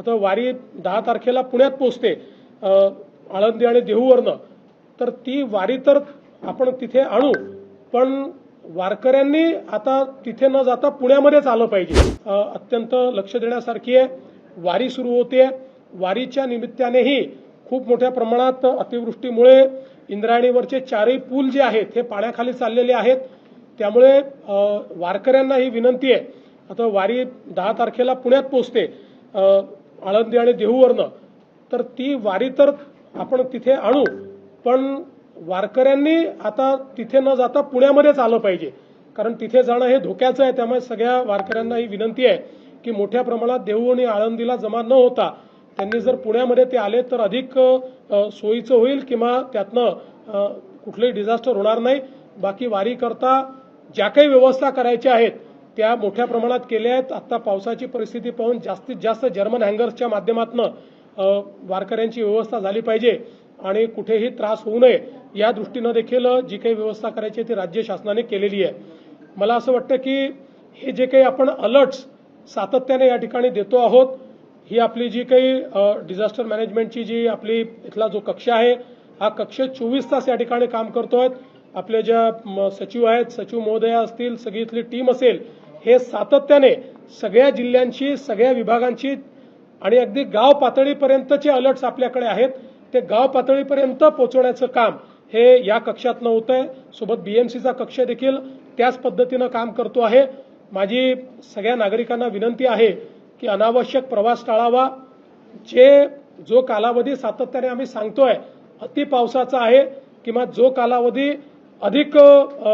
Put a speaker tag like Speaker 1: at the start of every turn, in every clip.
Speaker 1: आता वारी 10 तारखेला पुण्यात पोहोचते आळंदी आणि देहूवरनं, तर ती वारी तर आपण तिथे आणू, पण वारकऱ्यांनी आता तिथे न जाता पुण्यामध्येच आलं पाहिजे। अत्यंत लक्ष देण्यासारखी आहे। वारी सुरू होते, वारीच्या निमित्तानेही खूप मोठ्या प्रमाणात अतिवृष्टीमुळे इंद्रायणीवरचे चारही पूल जे आहेत हे पाण्याखाली चाललेले आहेत। त्यामुळे वारकऱ्यांना ही विनंती आहे, आता वारी 10 तारखेला पुण्यात पोहोचते आळंदी आणि देहूवरनं, तर ती वारी तर आपण तिथे आणू, पण वारकऱ्यांनी आता तिथे न जाता पुण्यामध्येच आलं पाहिजे, कारण तिथे जाणं हे धोक्याचं आहे। त्यामुळे सगळ्या वारकऱ्यांना ही विनंती आहे की मोठ्या प्रमाणात देहू आणि आळंदीला जमा न होता त्यांनी जर पुण्यामध्ये ते आले तर अधिक सोयीचं होईल, किंवा त्यातनं कुठलंही डिझास्टर होणार नाही। बाकी वारी करता ज्या काही व्यवस्था करायच्या आहेत त्या मोठ्या प्रमाणात केल्या आहेत। आता पावसाची परिस्थिती पाहून जास्तीत जास्त जर्मन हँगर्सच्या माध्यमातून वारकऱ्यांची व्यवस्था झाली पाहिजे आणि कुठेही त्रास होऊ नये या दृष्टीने देखील जी काही व्यवस्था करायची ती राज्य शासनाने केलेली आहे। मला असं वाटतं की हे जे काही आपण अलर्ट्स सातत्याने या ठिकाणी देतो आहोत, ही आपली जी काही डिझास्टर मॅनेजमेंटची जी आपली इथला जो कक्ष आहे, हा कक्ष 24 तास या ठिकाणी काम करतोय। आपले ज्या सचिव आहेत, सचिव महोदया असतील, सगळी इथली टीम असेल, हे सातत्याने सगळ्या जिल्ह्यांची, सगळ्या विभागांची आणि अगदी गाव पातळीपर्यंतचे अलर्ट्स आपल्याकडे आहेत, ते गाव पातळीपर्यंत पोहोचवण्याचं काम हे या कक्षातनं होतंय। सोबत बीएमसीचा कक्ष देखील त्याच पद्धतीनं काम करतो आहे। माझी सगळ्या नागरिकांना विनंती आहे की अनावश्यक प्रवास टाळावा। जो कालावधी सातत्याने आम्ही सांगतोय अति पावसाचा आहे, किंवा जो कालावधी अधिक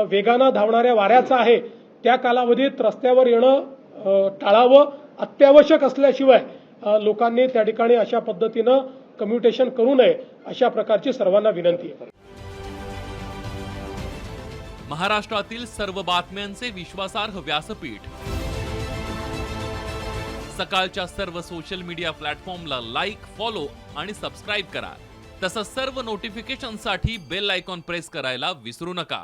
Speaker 1: वेगानं धावणाऱ्या वाऱ्याचा आहे, त्या कालावधीत रस्त्यावर येणं टाळावं। अत्यावश्यक असल्याशिवाय लोकांनी त्या ठिकाणी अशा पद्धतीनं कम्युटेशन करू नये, अशा प्रकारची सर्वांना विनंती आहे।
Speaker 2: महाराष्ट्रातील सर्व बातम्यांचे विश्वासार्ह व्यासपीठ, सकाळच्या सर्व सोशल मीडिया प्लॅटफॉर्मला लाईक, फॉलो आणि सबस्क्राईब करा। तसंच सर्व नोटिफिकेशनसाठी बेल आयकॉन प्रेस करायला विसरू नका।